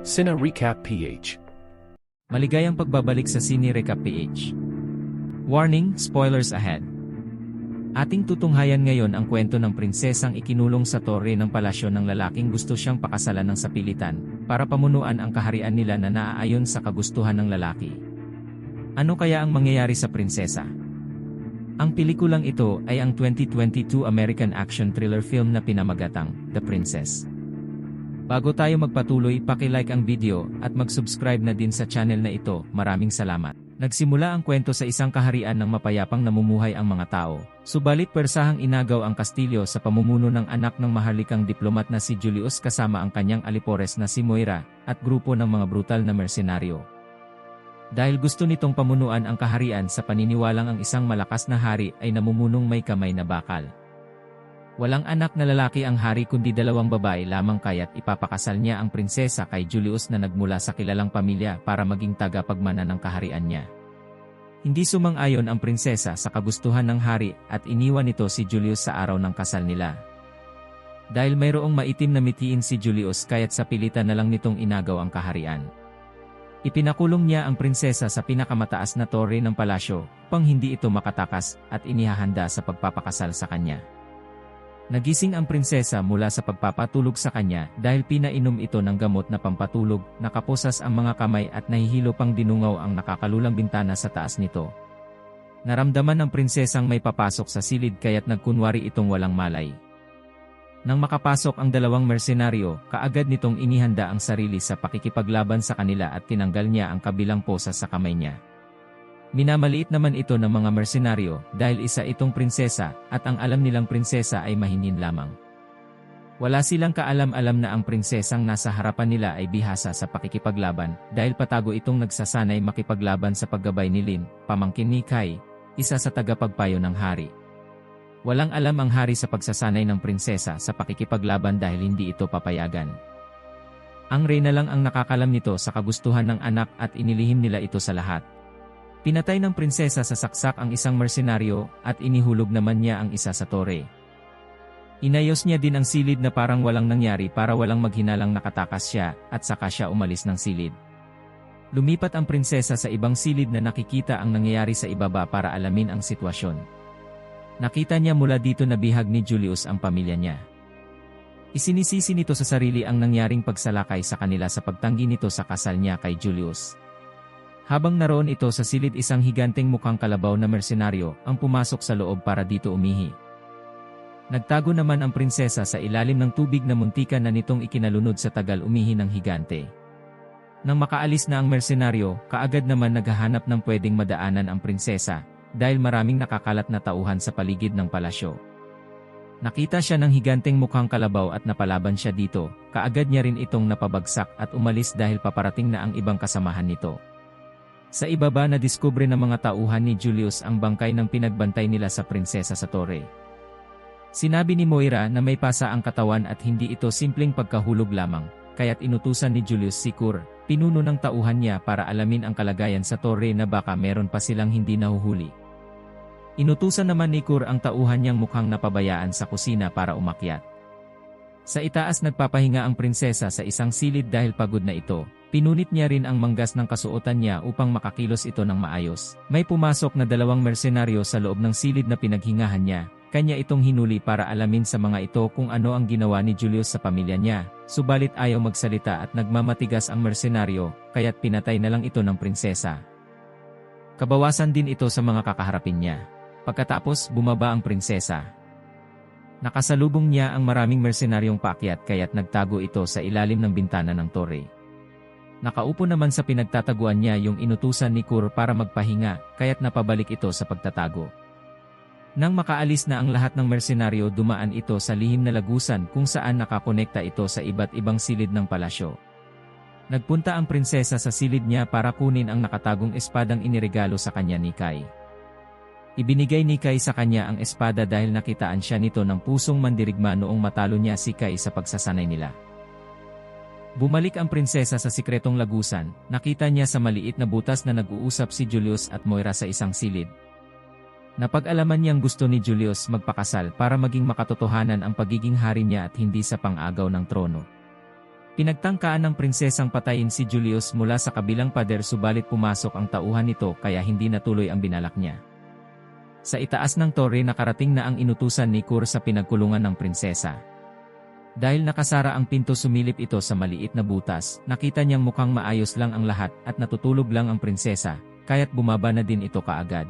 Cine Recap PH. Maligayang pagbabalik sa Cine Recap PH. Warning, spoilers ahead. Ating tutunghayan ngayon ang kwento ng prinsesang ikinulong sa tore ng palasyo ng lalaking gusto siyang pakasalan ng sapilitan, para pamunuan ang kaharian nila na naaayon sa kagustuhan ng lalaki. Ano kaya ang mangyayari sa prinsesa? Ang pelikulang ito ay ang 2022 American action thriller film na pinamagatang The Princess. Bago tayo magpatuloy, paki-like ang video at mag-subscribe na din sa channel na ito. Maraming salamat. Nagsimula ang kwento sa isang kaharian ng mapayapang namumuhay ang mga tao, subalit persahang inagaw ang kastilyo sa pamumuno ng anak ng maharlikang diplomat na si Julius kasama ang kanyang alipores na si Moira, at grupo ng mga brutal na mersenaryo. Dahil gusto nitong pamunuan ang kaharian sa paniniwalang ang isang malakas na hari ay namumunong may kamay na bakal. Walang anak na lalaki ang hari kundi dalawang babae lamang, kaya't ipapakasal niya ang prinsesa kay Julius na nagmula sa kilalang pamilya para maging tagapagmana ng kaharian niya. Hindi sumang-ayon ang prinsesa sa kagustuhan ng hari at iniwan nito si Julius sa araw ng kasal nila. Dahil mayroong maitim na mitiin si Julius, kaya't sa pilitan na lang nitong inagaw ang kaharian. Ipinakulong niya ang prinsesa sa pinakamataas na tore ng palasyo, upang hindi ito makatakas, at inihahanda sa pagpapakasal sa kanya. Nagising ang prinsesa mula sa pagpapatulog sa kanya dahil pinainom ito ng gamot na pampatulog, nakaposas ang mga kamay at nahihilo pang dinungaw ang nakakalulang bintana sa taas nito. Naramdaman ng prinsesang may papasok sa silid, kaya't nagkunwari itong walang malay. Nang makapasok ang dalawang mersenaryo, kaagad nitong inihanda ang sarili sa pakikipaglaban sa kanila at tinanggal niya ang kabilang posas sa kamay niya. Minamaliit naman ito ng mga mersenaryo dahil isa itong prinsesa at ang alam nilang prinsesa ay mahinin lamang. Wala silang kaalam-alam na ang prinsesang nasa harapan nila ay bihasa sa pakikipaglaban dahil patago itong nagsasanay makipaglaban sa paggabay ni Lin, pamangkin ni Kai, isa sa tagapagpayo ng hari. Walang alam ang hari sa pagsasanay ng prinsesa sa pakikipaglaban dahil hindi ito papayagan. Ang reyna lang ang nakakalam nito sa kagustuhan ng anak at inilihim nila ito sa lahat. Pinatay ng prinsesa sa saksak ang isang mersenaryo at inihulog naman niya ang isa sa tore. Inayos niya din ang silid na parang walang nangyari para walang maghinalang nakatakas siya at saka siya umalis ng silid. Lumipat ang prinsesa sa ibang silid na nakikita ang nangyayari sa ibaba para alamin ang sitwasyon. Nakita niya mula dito na bihag ni Julius ang pamilya niya. Isinisisi nito sa sarili ang nangyaring pagsalakay sa kanila sa pagtanggi nito sa kasal niya kay Julius. Habang naroon ito sa silid, isang higanteng mukhang kalabaw na mersenaryo ang pumasok sa loob para dito umihi. Nagtago naman ang prinsesa sa ilalim ng tubig na muntikan na nitong ikinalunod sa tagal umihi ng higante. Nang makaalis na ang mersenaryo, kaagad naman naghahanap ng pwedeng madaanan ang prinsesa, dahil maraming nakakalat na tauhan sa paligid ng palasyo. Nakita siya ng higanteng mukhang kalabaw at napalaban siya dito, kaagad niya rin itong napabagsak at umalis dahil paparating na ang ibang kasamahan nito. Sa ibaba na diskubre ng mga tauhan ni Julius ang bangkay ng pinagbantay nila sa prinsesa sa tore. Sinabi ni Moira na may pasa ang katawan at hindi ito simpleng pagkahulog lamang, kaya't inutusan ni Julius si Kur, pinuno ng tauhan niya, para alamin ang kalagayan sa tore na baka meron pa silang hindi nahuhuli. Inutusan naman ni Kur ang tauhan niyang mukhang napabayaan sa kusina para umakyat. Sa itaas nagpapahinga ang prinsesa sa isang silid dahil pagod na ito. Pinunit niya rin ang manggas ng kasuotan niya upang makakilos ito ng maayos. May pumasok na dalawang mersenaryo sa loob ng silid na pinaghingahan niya. Kanya itong hinuli para alamin sa mga ito kung ano ang ginawa ni Julius sa pamilya niya. Subalit ayaw magsalita at nagmamatigas ang mersenaryo, kaya't pinatay na lang ito ng prinsesa. Kabawasan din ito sa mga kakaharapin niya. Pagkatapos bumaba ang prinsesa. Nakasalubong niya ang maraming mersenaryong paakyat, kaya't nagtago ito sa ilalim ng bintana ng tore. Nakaupo naman sa pinagtataguan niya yung inutusan ni Kur para magpahinga, kaya't napabalik ito sa pagtatago. Nang makaalis na ang lahat ng mersenaryo, dumaan ito sa lihim na lagusan kung saan nakakonekta ito sa iba't ibang silid ng palasyo. Nagpunta ang prinsesa sa silid niya para kunin ang nakatagong espadang iniregalo sa kanya ni Kai. Ibinigay ni Kai sa kanya ang espada dahil nakitaan siya nito ng pusong mandirigma noong matalo niya si Kai sa pagsasanay nila. Bumalik ang prinsesa sa sikretong lagusan, nakita niya sa maliit na butas na nag-uusap si Julius at Moira sa isang silid. Napag-alaman niyang gusto ni Julius magpakasal para maging makatotohanan ang pagiging hari niya at hindi sa pang-agaw ng trono. Pinagtangkaan ng prinsesang patayin si Julius mula sa kabilang pader subalit pumasok ang tauhan nito kaya hindi natuloy ang binalak niya. Sa itaas ng tore nakarating na ang inutusan ni Kur sa pinagkulungan ng prinsesa. Dahil nakasara ang pinto sumilip ito sa maliit na butas, nakita niyang mukhang maayos lang ang lahat at natutulog lang ang prinsesa, kaya't bumaba na din ito kaagad.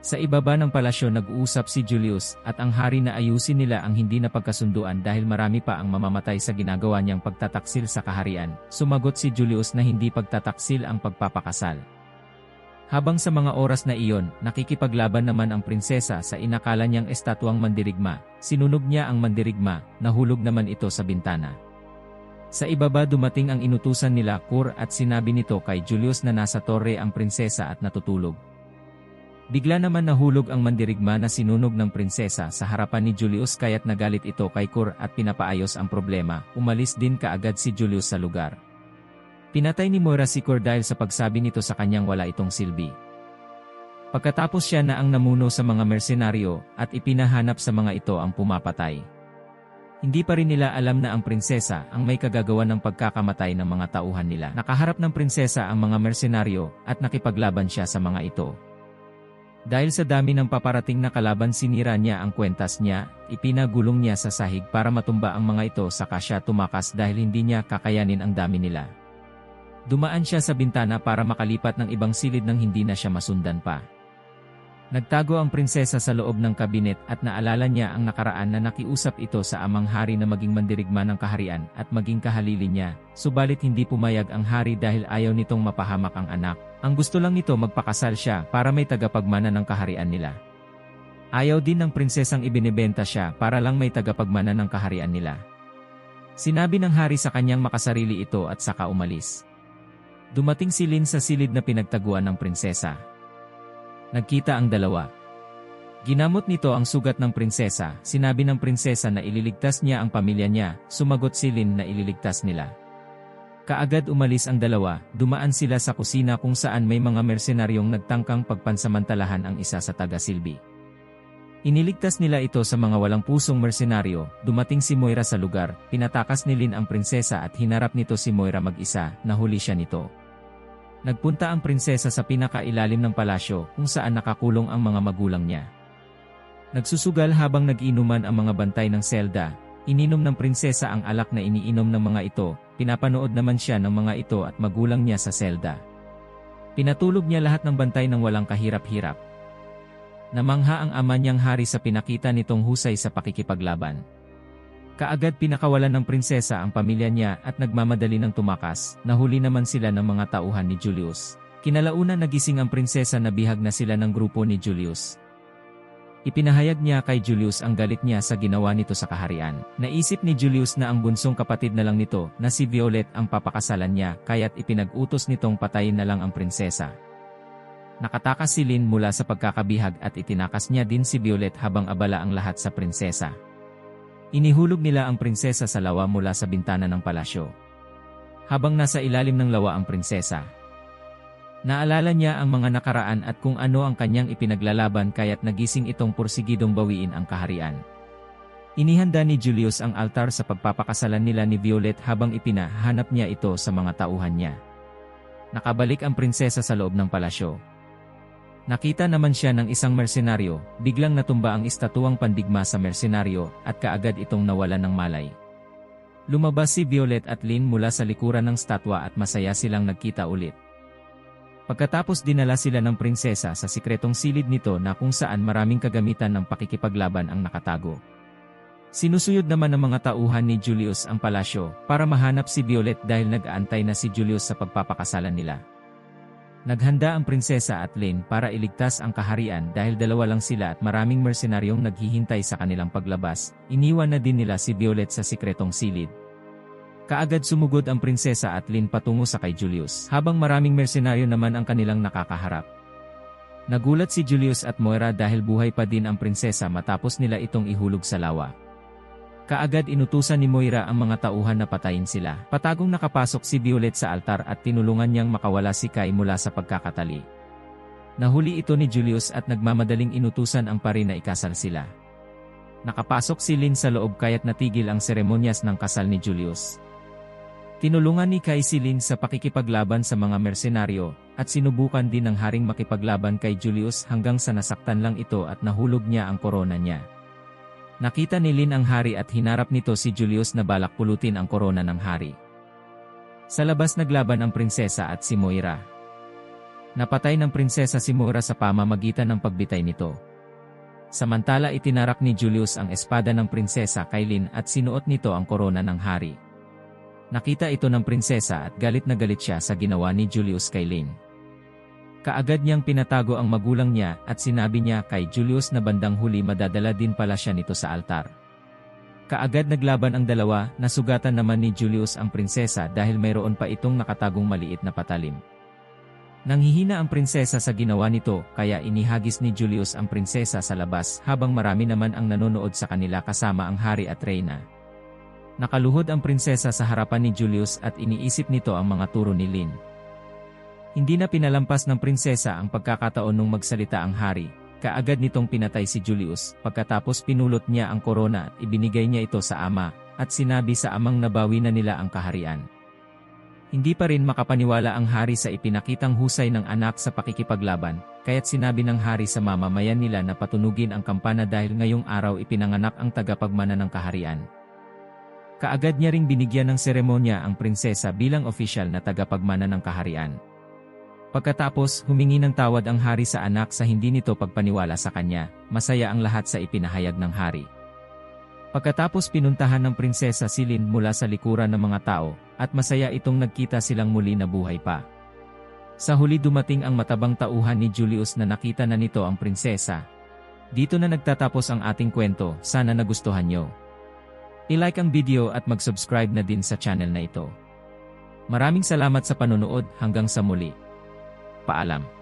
Sa ibaba ng palasyo nag-uusap si Julius at ang hari na ayusin nila ang hindi napagkasunduan dahil marami pa ang mamamatay sa ginagawa niyang pagtataksil sa kaharian. Sumagot si Julius na hindi pagtataksil ang pagpapakasal. Habang sa mga oras na iyon, nakikipaglaban naman ang prinsesa sa inakala niyang estatwang mandirigma. Sinunog niya ang mandirigma, nahulog naman ito sa bintana. Sa ibaba dumating ang inutusan nila Kur at sinabi nito kay Julius na nasa torre ang prinsesa at natutulog. Bigla naman nahulog ang mandirigma na sinunog ng prinsesa sa harapan ni Julius kaya't nagalit ito kay Kur at pinapaayos ang problema. Umalis din kaagad si Julius sa lugar. Pinatay ni Moira si Kur dahil sa pagsabi nito sa kanyang wala itong silbi. Pagkatapos siya na ang namuno sa mga mersenaryo at ipinahanap sa mga ito ang pumapatay. Hindi pa rin nila alam na ang prinsesa ang may kagagawan ng pagkakamatay ng mga tauhan nila. Nakaharap ng prinsesa ang mga mersenaryo at nakipaglaban siya sa mga ito. Dahil sa dami ng paparating na kalaban sinira niya ang kwentas niya, ipinagulong niya sa sahig para matumba ang mga ito saka siya tumakas dahil hindi niya kakayanin ang dami nila. Dumaan siya sa bintana para makalipat ng ibang silid nang hindi na siya masundan pa. Nagtago ang prinsesa sa loob ng kabinet at naalala niya ang nakaraan na nakiusap ito sa amang hari na maging mandirigma ng kaharian at maging kahalili niya, subalit hindi pumayag ang hari dahil ayaw nitong mapahamak ang anak. Ang gusto lang nito magpakasal siya para may tagapagmana ng kaharian nila. Ayaw din ng prinsesang ibinebenta siya para lang may tagapagmana ng kaharian nila. Sinabi ng hari sa kanyang makasarili ito at saka umalis. Dumating si Lin sa silid na pinagtaguan ng prinsesa. Nagkita ang dalawa. Ginamot nito ang sugat ng prinsesa, sinabi ng prinsesa na ililigtas niya ang pamilya niya, sumagot si Lin na ililigtas nila. Kaagad umalis ang dalawa, dumaan sila sa kusina kung saan may mga mersenaryong nagtangkang pagpansamantalahan ang isa sa taga-silbi. Iniligtas nila ito sa mga walang pusong mersenaryo, dumating si Moira sa lugar, pinatakas ni Lin ang prinsesa at hinarap nito si Moira mag-isa, nahuli siya nito. Nagpunta ang prinsesa sa pinakailalim ng palasyo kung saan nakakulong ang mga magulang niya. Nagsusugal habang nag-inuman ang mga bantay ng selda, ininom ng prinsesa ang alak na iniinom ng mga ito, pinapanood naman siya ng mga ito at magulang niya sa selda. Pinatulog niya lahat ng bantay ng walang kahirap-hirap. Namangha ang ama niyang hari sa pinakita nitong husay sa pakikipaglaban. Kaagad pinakawalan ng prinsesa ang pamilya niya at nagmamadali ng tumakas, nahuli naman sila ng mga tauhan ni Julius. Kinalaunan nagising ang prinsesa na bihag na sila ng grupo ni Julius. Ipinahayag niya kay Julius ang galit niya sa ginawa nito sa kaharian. Naisip ni Julius na ang bunsong kapatid na lang nito na si Violet ang papakasalan niya kaya't ipinag-utos nitong patayin na lang ang prinsesa. Nakatakas si Lin mula sa pagkakabihag at itinakas niya din si Violet habang abala ang lahat sa prinsesa. Inihulog nila ang prinsesa sa lawa mula sa bintana ng palasyo. Habang nasa ilalim ng lawa ang prinsesa, naalala niya ang mga nakaraan at kung ano ang kanyang ipinaglalaban kaya't nagising itong pursigidong bawiin ang kaharian. Inihanda ni Julius ang altar sa pagpapakasalan nila ni Violet habang ipinahanap niya ito sa mga tauhan niya. Nakabalik ang prinsesa sa loob ng palasyo. Nakita naman siya ng isang mersenaryo, biglang natumba ang estatuang pandigma sa mersenaryo at kaagad itong nawalan ng malay. Lumabas si Violet at Lin mula sa likuran ng statwa at masaya silang nagkita ulit. Pagkatapos dinala sila ng prinsesa sa sikretong silid nito na kung saan maraming kagamitan ng pakikipaglaban ang nakatago. Sinusuyod naman ng mga tauhan ni Julius ang palasyo para mahanap si Violet dahil nag-aantay na si Julius sa pagpapakasalan nila. Naghanda ang prinsesa at Lin para iligtas ang kaharian dahil dalawa lang sila at maraming mersenaryong naghihintay sa kanilang paglabas. Iniwan na din nila si Violet sa sikretong silid. Kaagad sumugod ang prinsesa at Lin patungo sa kay Julius, habang maraming mersenaryo naman ang kanilang nakakaharap. Nagulat si Julius at Moira dahil buhay pa din ang prinsesa matapos nila itong ihulog sa lawa. Kaagad inutusan ni Moira ang mga tauhan na patayin sila. Patagong nakapasok si Violet sa altar at tinulungan niyang makawala si Kai mula sa pagkakatali. Nahuli ito ni Julius at nagmamadaling inutusan ang pari na ikasal sila. Nakapasok si Lin sa loob kaya't natigil ang seremonyas ng kasal ni Julius. Tinulungan ni Kai si Lin sa pakikipaglaban sa mga mersenaryo, at sinubukan din ng haring makipaglaban kay Julius hanggang sa nasaktan lang ito at nahulog niya ang korona niya. Nakita ni Lin ang hari at hinarap nito si Julius na balak pulutin ang korona ng hari. Sa labas naglaban ang prinsesa at si Moira. Napatay ng prinsesa si Moira sa pamamagitan ng pagbitay nito. Samantala itinarak ni Julius ang espada ng prinsesa kay Lin at sinuot nito ang korona ng hari. Nakita ito ng prinsesa at galit na galit siya sa ginawa ni Julius kay Lin. Kaagad niyang pinatago ang magulang niya at sinabi niya kay Julius na bandang huli madadala din pala siya nito sa altar. Kaagad naglaban ang dalawa, nasugatan naman ni Julius ang prinsesa dahil mayroon pa itong nakatagong maliit na patalim. Nanghihina ang prinsesa sa ginawa nito kaya inihagis ni Julius ang prinsesa sa labas habang marami naman ang nanonood sa kanila kasama ang hari at reyna. Nakaluhod ang prinsesa sa harapan ni Julius at iniisip nito ang mga turo ni Lin. Hindi na pinalampas ng prinsesa ang pagkakataon nung magsalita ang hari, kaagad nitong pinatay si Julius pagkatapos pinulot niya ang korona at ibinigay niya ito sa ama, at sinabi sa amang nabawi na nila ang kaharian. Hindi pa rin makapaniwala ang hari sa ipinakitang husay ng anak sa pakikipaglaban, kaya't sinabi ng hari sa mamamayan nila na patunugin ang kampana dahil ngayong araw ipinanganak ang tagapagmana ng kaharian. Kaagad niya ring binigyan ng seremonya ang prinsesa bilang opisyal na tagapagmana ng kaharian. Pagkatapos, humingi ng tawad ang hari sa anak sa hindi nito pagpaniwala sa kanya, masaya ang lahat sa ipinahayag ng hari. Pagkatapos pinuntahan ng prinsesa si Lin mula sa likuran ng mga tao, at masaya itong nagkita silang muli na buhay pa. Sa huli dumating ang matabang tauhan ni Julius na nakita na nito ang prinsesa. Dito na nagtatapos ang ating kwento, sana nagustuhan nyo. I-like ang video at mag-subscribe na din sa channel na ito. Maraming salamat sa panonood, hanggang sa muli. Paalam.